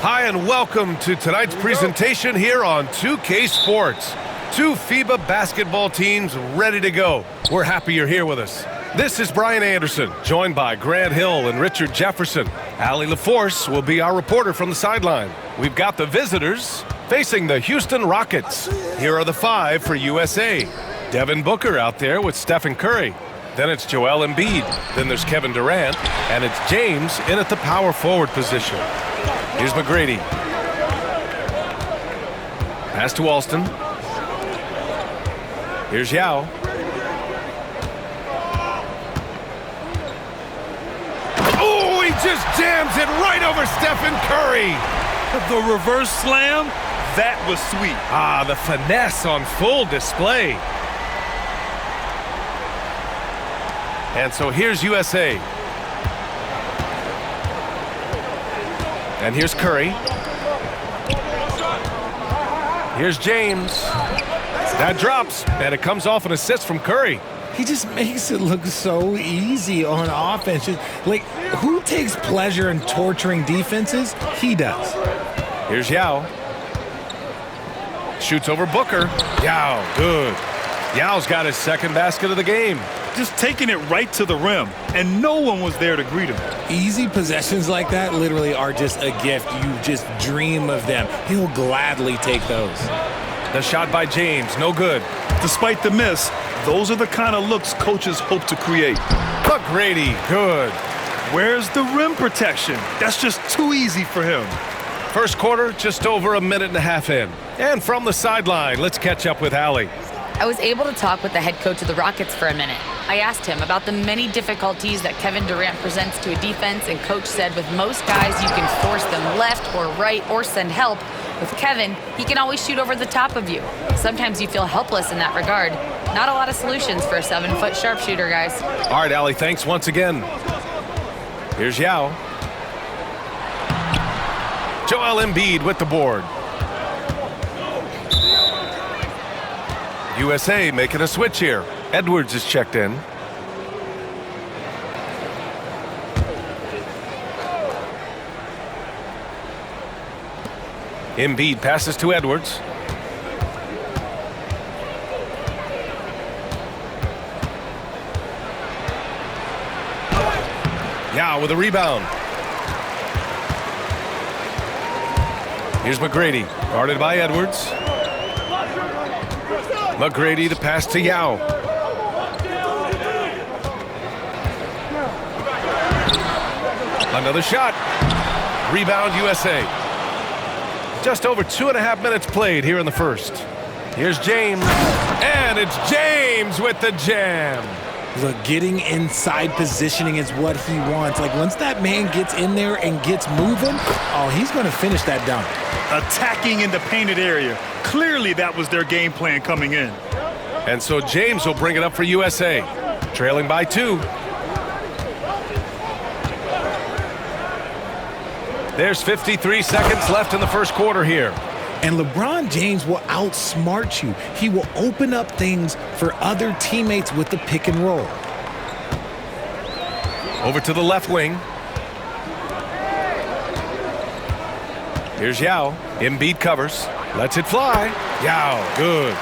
Hi, and welcome to tonight's presentation here on 2K Sports. Two FIBA basketball teams ready to go. We're happy you're here with us. This is Brian Anderson, joined by Grant Hill and Richard Jefferson. Allie LaForce will be our reporter from the sideline. We've got the visitors facing the Houston Rockets. Here are the five for USA. Devin Booker out there with Stephen Curry. Then it's Joel Embiid. Then there's Kevin Durant. And it's James in at the power forward position. Here's McGrady. Pass to Alston. Here's Yao. Oh, he just jams it right over Stephen Curry. The reverse slam, that was sweet. Ah, the finesse on full display. And so here's USA. And here's Curry. Here's James. That drops, and it comes off an assist from Curry. He just makes it look so easy on offense. Like, who takes pleasure in torturing defenses? He does. Here's Yao. Shoots over Booker. Yao, good. Yao's got his second basket of the game. Just taking it right to the rim, and no one was there to greet him. Easy possessions like that literally are just a gift. You just dream of them. He'll gladly take those. The shot by James, no good. Despite the miss, those are the kind of looks coaches hope to create. McGrady, good. Where's the rim protection? That's just too easy for him. First quarter, just over a minute and a half in. And from the sideline, let's catch up with Allie. I was able to talk with the head coach of the Rockets for a minute. I asked him about the many difficulties that Kevin Durant presents to a defense, and coach said with most guys you can force them left or right or send help. With Kevin, he can always shoot over the top of you. Sometimes you feel helpless in that regard. Not a lot of solutions for a 7-foot sharpshooter, guys. All right, Allie, thanks once again. Here's Yao. Joel Embiid with the board. USA making a switch here. Edwards is checked in. Embiid passes to Edwards. Yao with a rebound. Here's McGrady, guarded by Edwards. McGrady, the pass to Yao. Another shot. Rebound USA. Just over 2.5 minutes played here in the first. Here's James. And it's James with the jam. Look, getting inside positioning is what he wants. Like, once that man gets in there and gets moving, oh, he's going to finish that dunk. Attacking in the painted area. Clearly that was their game plan coming in. And so James will bring it up for USA. Trailing by 2. There's 53 seconds left in the first quarter here. And LeBron James will outsmart you. He will open up things for other teammates with the pick and roll. Over to the left wing. Here's Yao. Embiid covers. Lets it fly. Yao, good.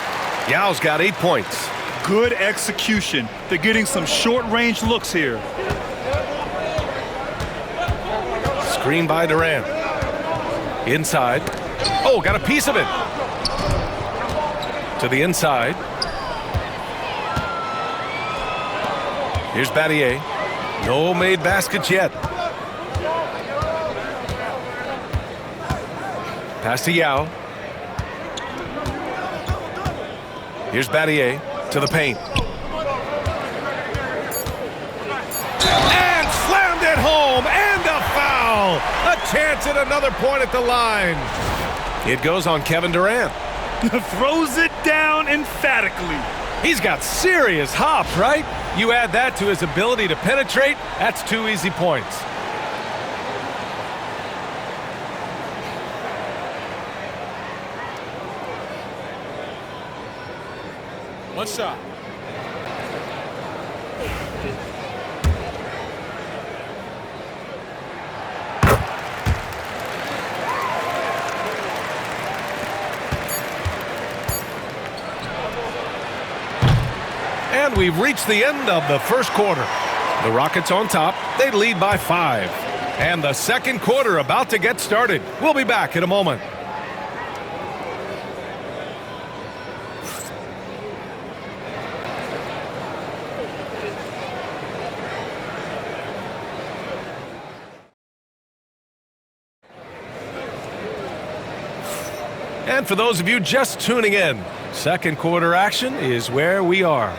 Yao's got 8 points. Good execution. They're getting some short-range looks here. Screen by Durant. Inside. Oh, got a piece of it. To the inside. Here's Battier. No made baskets yet. Pass to Yao. Here's Battier to the paint. And slammed it home. And a foul. A chance at another point at the line. It goes on Kevin Durant. Throws it down emphatically. He's got serious hop, right? You add that to his ability to penetrate, that's 2 easy points. One shot. And we've reached the end of the first quarter. The Rockets on top. They lead by 5. And the second quarter about to get started. We'll be back in a moment. And for those of you just tuning in, second quarter action is where we are.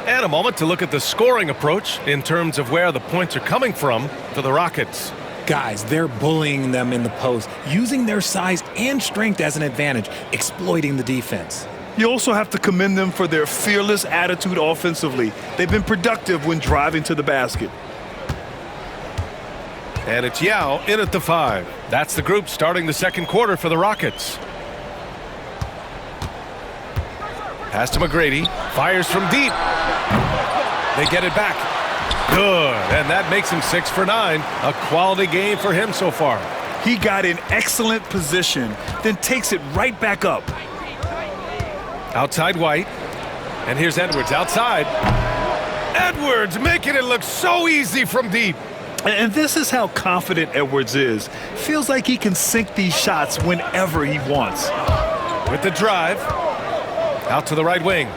And a moment to look at the scoring approach in terms of where the points are coming from for the Rockets. Guys, they're bullying them in the post, using their size and strength as an advantage, exploiting the defense. You also have to commend them for their fearless attitude offensively. They've been productive when driving to the basket. And it's Yao in at the 5. That's the group starting the second quarter for the Rockets. Pass to McGrady. Fires from deep. They get it back. Good. And that makes him 6 for 9. A quality game for him so far. He got in excellent position, then takes it right back up. Outside White. And here's Edwards outside. Edwards making it look so easy from deep. And this is how confident Edwards is. Feels like he can sink these shots whenever he wants. With the drive. Out to the right wing.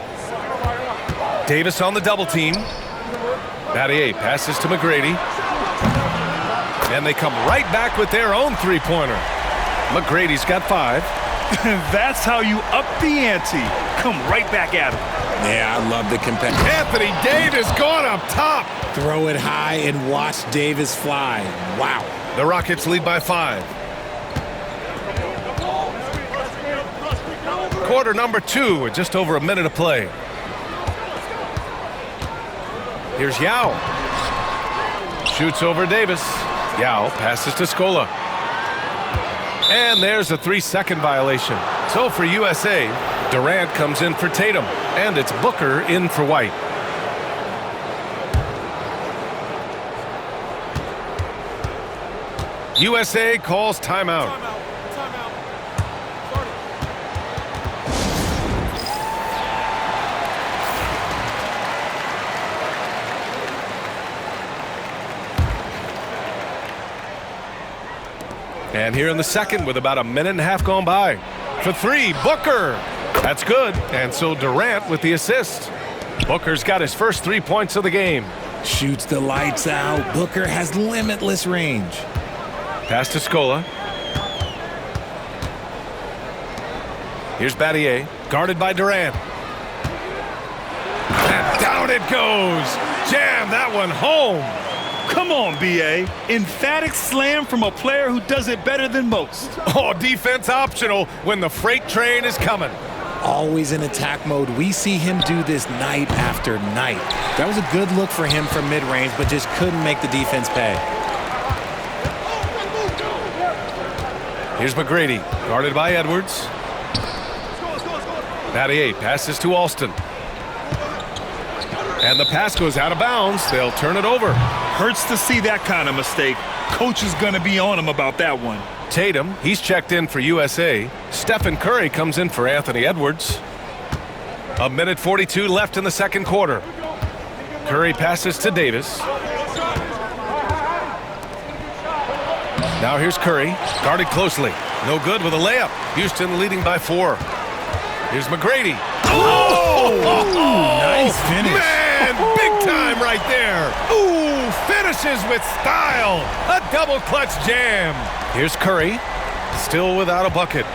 Davis on the double team. Battier passes to McGrady. And they come right back with their own three-pointer. McGrady's got 5. That's how you up the ante. Come right back at him. Yeah, I love the competition. Anthony Davis going up top. Throw it high and watch Davis fly. Wow. The Rockets lead by 5. Quarter number 2 with just over a minute of play. Here's Yao. Shoots over Davis. Yao passes to Scola. And there's a 3-second violation. So for USA, Durant comes in for Tatum. And it's Booker in for White. USA calls timeout. And here in the second with about a minute and a half gone by. For 3, Booker. That's good. And so Durant with the assist. Booker's got his first 3 points of the game. Shoots the lights out. Booker has limitless range. Pass to Scola. Here's Battier. Guarded by Durant. And down it goes. Jam that one home. Come on, B.A. Emphatic slam from a player who does it better than most. Oh, defense optional when the freight train is coming. Always in attack mode. We see him do this night after night. That was a good look for him from mid-range, but just couldn't make the defense pay. Here's McGrady, guarded by Edwards. Battier passes to Alston. And the pass goes out of bounds. They'll turn it over. Hurts to see that kind of mistake. Coach is going to be on him about that one. Tatum, he's checked in for USA. Stephen Curry comes in for Anthony Edwards. A minute 42 left in the second quarter. Curry passes to Davis. Now here's Curry, guarded closely. No good with a layup. Houston leading by 4. Here's McGrady. Oh, nice finish. Man, big time right there. Ooh, finishes with style. A double clutch jam. Here's Curry, still without a bucket.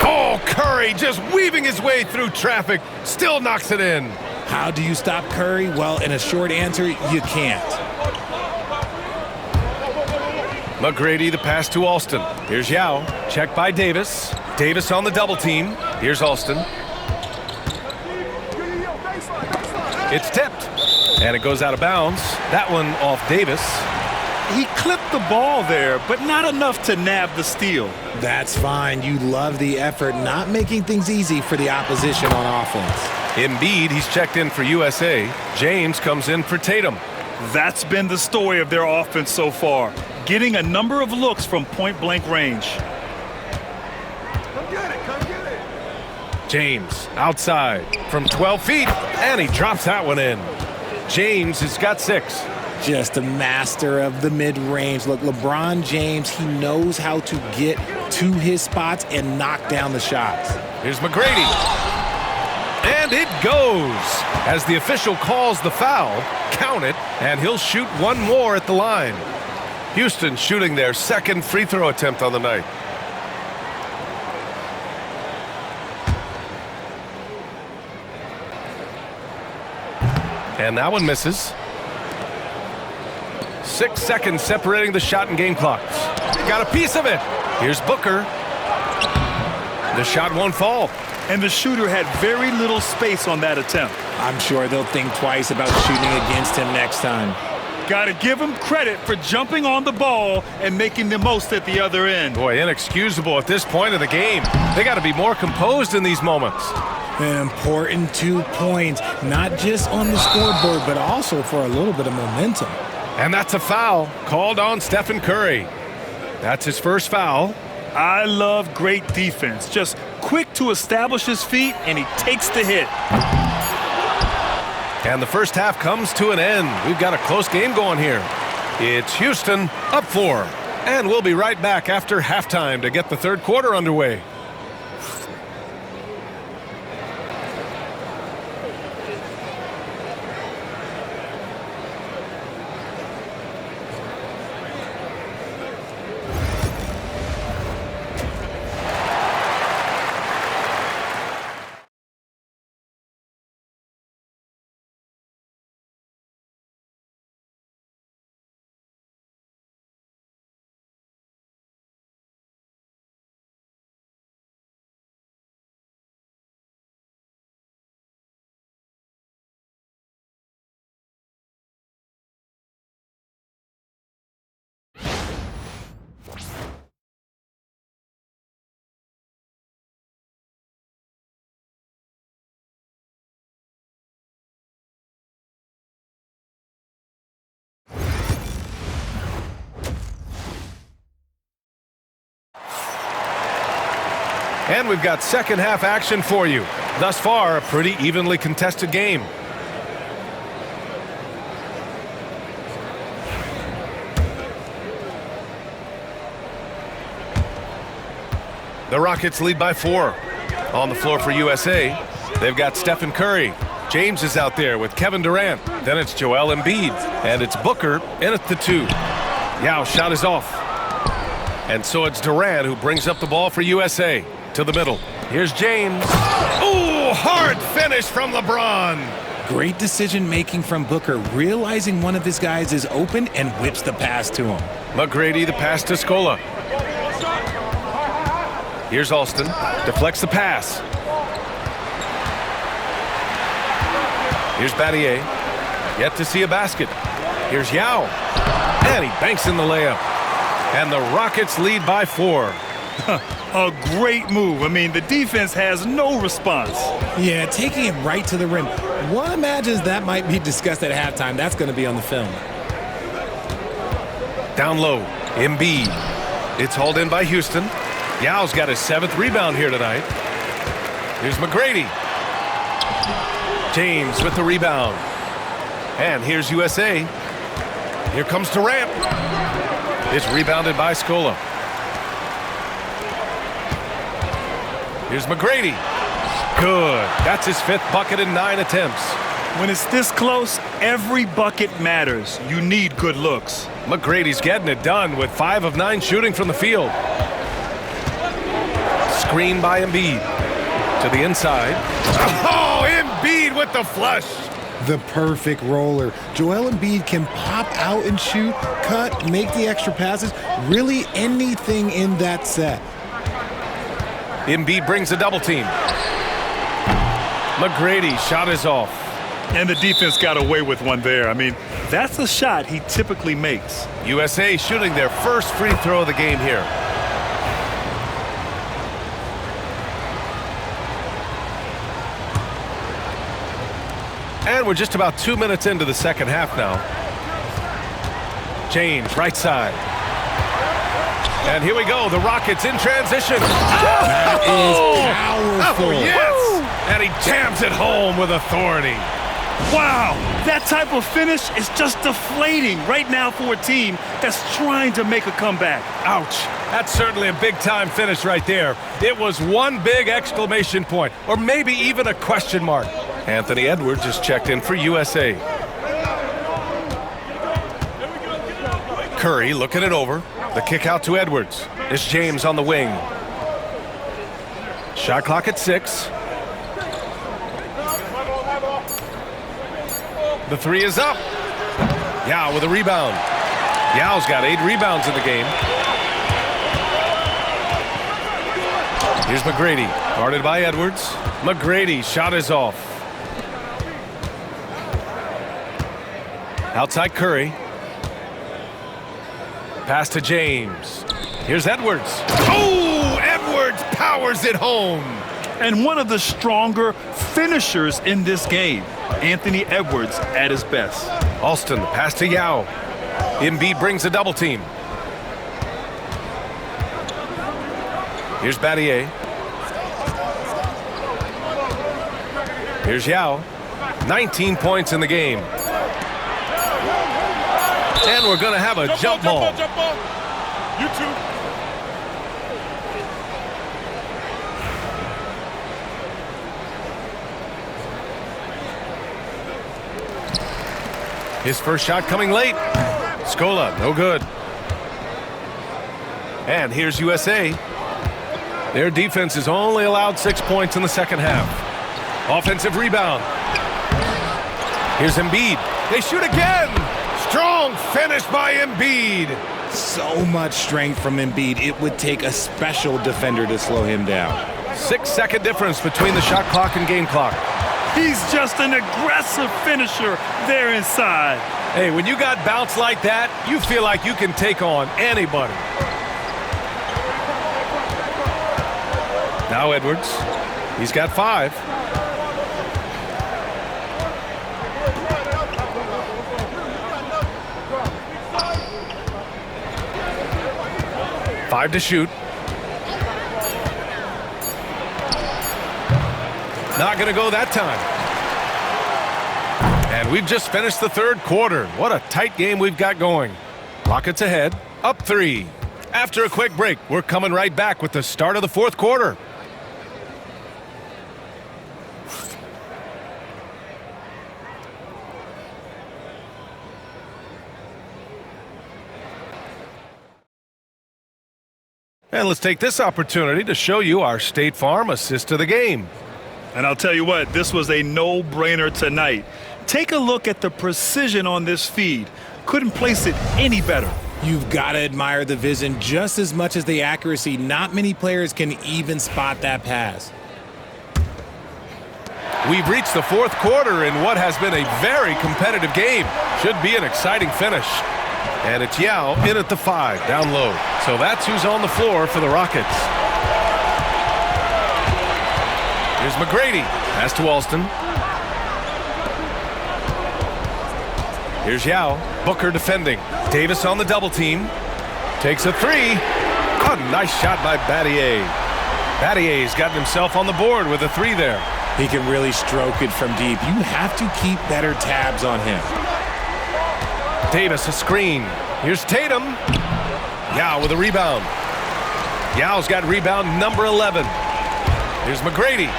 Oh, Curry just weaving his way through traffic. Still knocks it in. How do you stop Curry? Well, in a short answer, you can't. McGrady, the pass to Alston. Here's Yao, checked by Davis. Davis on the double team. Here's Alston. It's tipped, and it goes out of bounds. That one off Davis. He clipped the ball there, but not enough to nab the steal. That's fine. You love the effort, not making things easy for the opposition on offense. Embiid, he's checked in for USA. James comes in for Tatum. That's been the story of their offense so far. getting a number of looks from point-blank range. James outside from 12 feet, and he drops that one in. James has got 6. Just a master of the mid-range. Look, LeBron James, he knows how to get to his spots and knock down the shots. Here's McGrady. And it goes. As the official calls the foul, count it, and he'll shoot one more at the line. Houston shooting their second free throw attempt on the night. And that one misses. 6 seconds separating the shot and game clocks. Got a piece of it. Here's Booker. The shot won't fall. And the shooter had very little space on that attempt. I'm sure they'll think twice about shooting against him next time. Got to give him credit for jumping on the ball and making the most at the other end. Boy, inexcusable at this point of the game. They got to be more composed in these moments. An important 2 points, not just on the scoreboard, but also for a little bit of momentum. And that's a foul called on Stephen Curry. That's his first foul. I love great defense. Just quick to establish his feet, and he takes the hit. And the first half comes to an end. We've got a close game going here. It's Houston up 4. And we'll be right back after halftime to get the third quarter underway. And we've got second half action for you. Thus far, a pretty evenly contested game. The Rockets lead by 4. On the floor for USA, they've got Stephen Curry. James is out there with Kevin Durant. Then it's Joel Embiid. And it's Booker in at the 2. Yao shot is off. And so it's Durant who brings up the ball for USA. To the middle. Here's James. Ooh, hard finish from LeBron. Great decision-making from Booker, realizing one of his guys is open and whips the pass to him. McGrady the pass to Scola. Here's Alston. Deflects the pass. Here's Battier. Yet to see a basket. Here's Yao. And he banks in the layup. And the Rockets lead by 4. A great move. I mean, the defense has no response. Yeah, taking it right to the rim. One imagines that might be discussed at halftime. That's going to be on the film. Down low, Embiid. It's hauled in by Houston. Yao's got his 7th rebound here tonight. Here's McGrady. James with the rebound. And here's USA. Here comes Durant. It's rebounded by Scola. Here's McGrady. Good. That's his 5th bucket in 9 attempts. When it's this close, every bucket matters. You need good looks. McGrady's getting it done with 5 of 9 shooting from the field. Screen by Embiid. To the inside. Oh, Embiid with the flush. The perfect roller. Joel Embiid can pop out and shoot, cut, make the extra passes. Really anything in that set. Embiid brings a double team. McGrady shot is off. And the defense got away with one there. I mean, that's a shot he typically makes. USA shooting their first free throw of the game here. And we're just about 2 minutes into the second half now. James, right side. And here we go. The Rockets in transition. That is powerful. Oh, yes. And he jams it home with authority. Wow, that type of finish is just deflating right now for a team that's trying to make a comeback. Ouch. That's certainly a big-time finish right there. It was one big exclamation point, or maybe even a question mark. Anthony Edwards is checked in for USA. Curry looking it over. The kick out to Edwards. It's James on the wing. Shot clock at 6. The 3 is up. Yao with a rebound. Yao's got 8 rebounds in the game. Here's McGrady, guarded by Edwards. McGrady, shot is off. Outside Curry. Pass to James. Here's Edwards. Oh, Edwards powers it home. And one of the stronger finishers in this game, Anthony Edwards at his best. Alston, pass to Yao. Embiid brings a double team. Here's Battier. Here's Yao. 19 points in the game. And we're going to have a jump ball. Jump ball. You too. His first shot coming late. Scola, no good. And here's USA. Their defense has only allowed 6 points in the second half. Offensive rebound. Here's Embiid. They shoot again. Strong finish by Embiid. So much strength from Embiid. It would take a special defender to slow him down. 6-second difference between the shot clock and game clock. He's just an aggressive finisher there inside. Hey, when you got bounce like that, you feel like you can take on anybody. Now Edwards. He's got 5. Five to shoot. Not going to go that time. And we've just finished the third quarter. What a tight game we've got going. Rockets ahead, up 3. After a quick break, we're coming right back with the start of the fourth quarter. And let's take this opportunity to show you our State Farm assist of the game. And I'll tell you what, this was a no-brainer tonight. Take a look at the precision on this feed. Couldn't place it any better. You've got to admire the vision just as much as the accuracy. Not many players can even spot that pass. We've reached the fourth quarter in what has been a very competitive game. Should be an exciting finish. And it's Yao in at the 5, down low. So that's who's on the floor for the Rockets. Here's McGrady. Pass to Alston. Here's Yao. Booker defending. Davis on the double team. Takes a 3. Oh, nice shot by Battier. Battier's gotten himself on the board with a 3 there. He can really stroke it from deep. You have to keep better tabs on him. Davis a screen. Here's Tatum. Yao with a rebound. Yao's got rebound number 11. Here's McGrady.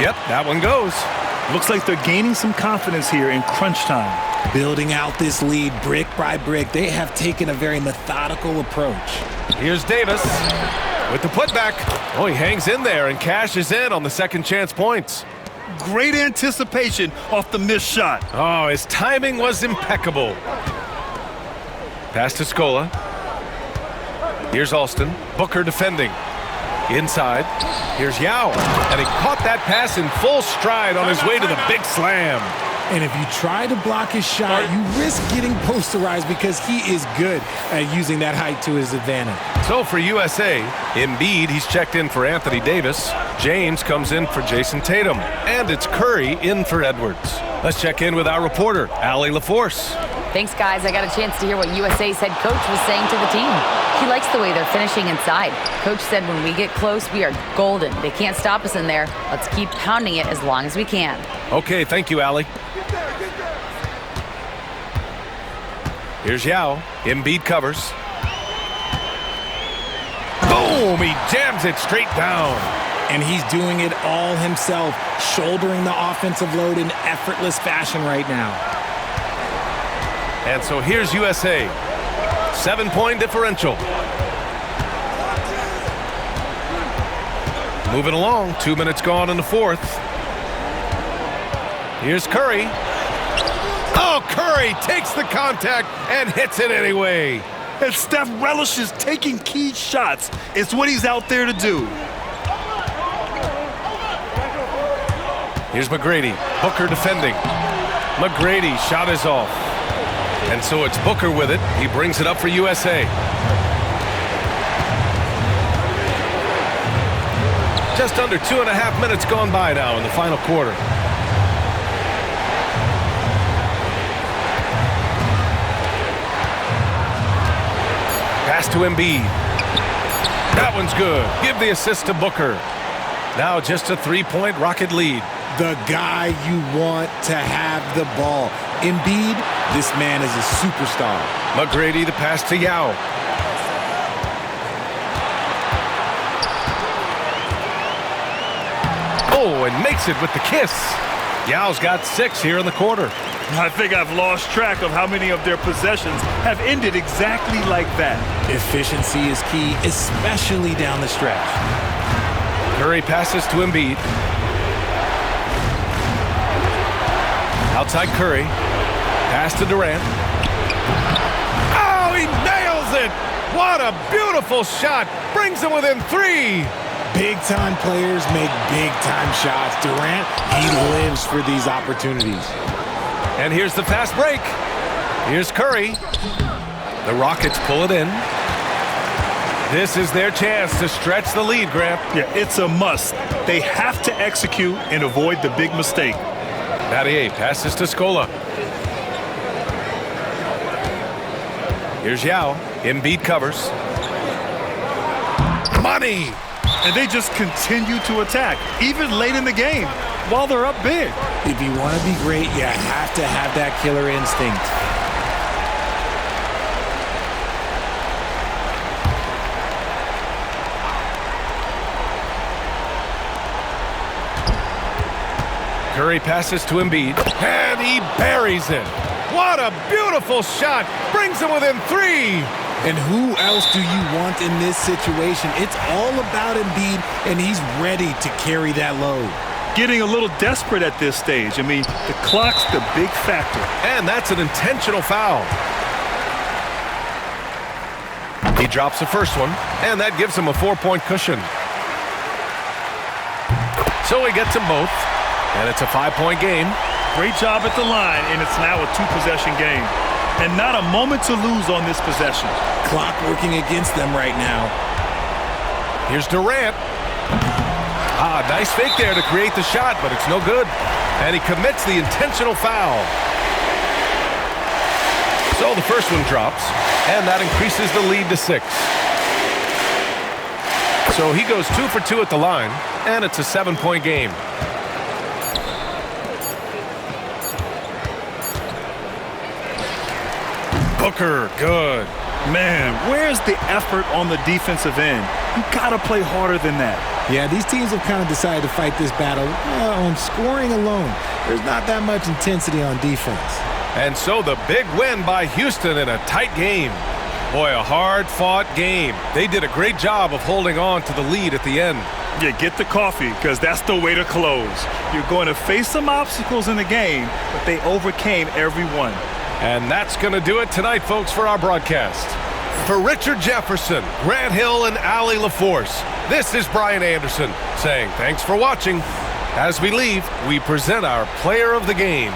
Yep, that one goes. Looks like they're gaining some confidence here in crunch time. Building out this lead brick by brick. They have taken a very methodical approach. Here's Davis with the putback. Oh, he hangs in there and cashes in on the second chance points. Great anticipation off the missed shot. Oh, his timing was impeccable. Pass to Scola. Here's Alston. Booker defending. Inside. Here's Yao. And he caught that pass in full stride on his way to the big slam. And if you try to block his shot, you risk getting posterized because he is good at using that height to his advantage. So for USA, Embiid, he's checked in for Anthony Davis. James comes in for Jason Tatum. And it's Curry in for Edwards. Let's check in with our reporter, Allie LaForce. Thanks, guys. I got a chance to hear what USA's head coach was saying to the team. He likes the way they're finishing inside. Coach said when we get close, we are golden. They can't stop us in there. Let's keep pounding it as long as we can. Okay, thank you, Allie. Here's Yao. Embiid covers. Boom! He jams it straight down. And he's doing it all himself, shouldering the offensive load in effortless fashion right now. And so here's USA. 7-point differential. Moving along, 2 minutes gone in the fourth. Here's Curry. Oh, Curry takes the contact and hits it anyway. And Steph relishes taking key shots. It's what he's out there to do. Here's McGrady. Booker defending. McGrady shot is off. And so it's Booker with it. He brings it up for USA. Just under 2.5 minutes gone by now in the final quarter. Pass to Embiid. That one's good. Give the assist to Booker. Now just a 3-point Rocket lead. The guy you want to have the ball. Embiid, this man is a superstar. McGrady, the pass to Yao. Oh, and makes it with the kiss. Yao's got 6 here in the quarter. I think I've lost track of how many of their possessions have ended exactly like that. Efficiency is key, especially down the stretch. Curry passes to Embiid. Outside Curry. Pass to Durant. Oh, he nails it! What a beautiful shot! Brings him within 3. Big-time players make big-time shots. Durant, he lives for these opportunities. And here's the fast break. Here's Curry. The Rockets pull it in. This is their chance to stretch the lead, Grant. Yeah, it's a must. They have to execute and avoid the big mistake. Mathieu passes to Scola. Here's Yao. Embiid covers. Money! And they just continue to attack, even late in the game, while they're up big. If you want to be great, you have to have that killer instinct. Curry passes to Embiid, and he buries it. What a beautiful shot! Brings him within 3. And who else do you want in this situation? It's all about Embiid, and he's ready to carry that load. Getting a little desperate at this stage. I mean, the clock's the big factor. And that's an intentional foul. He drops the first one, and that gives him a 4-point cushion. So he gets them both, and it's a 5-point game. Great job at the line, and it's now a 2-possession game. And not a moment to lose on this possession. Clock working against them right now. Here's Durant. Nice fake there to create the shot, but it's no good. And he commits the intentional foul. So the first one drops, and that increases the lead to 6. So he goes 2 for 2 at the line, and it's a 7-point game. Booker, good. Man, where's the effort on the defensive end? You gotta play harder than that. Yeah, these teams have kind of decided to fight this battle on scoring alone. There's not that much intensity on defense. And so the big win by Houston in a tight game. Boy, a hard-fought game. They did a great job of holding on to the lead at the end. Yeah, get the coffee, because that's the way to close. You're going to face some obstacles in the game, but they overcame every one. And that's going to do it tonight, folks, for our broadcast. For Richard Jefferson, Grant Hill, and Allie LaForce, this is Brian Anderson saying thanks for watching. As we leave, we present our player of the game.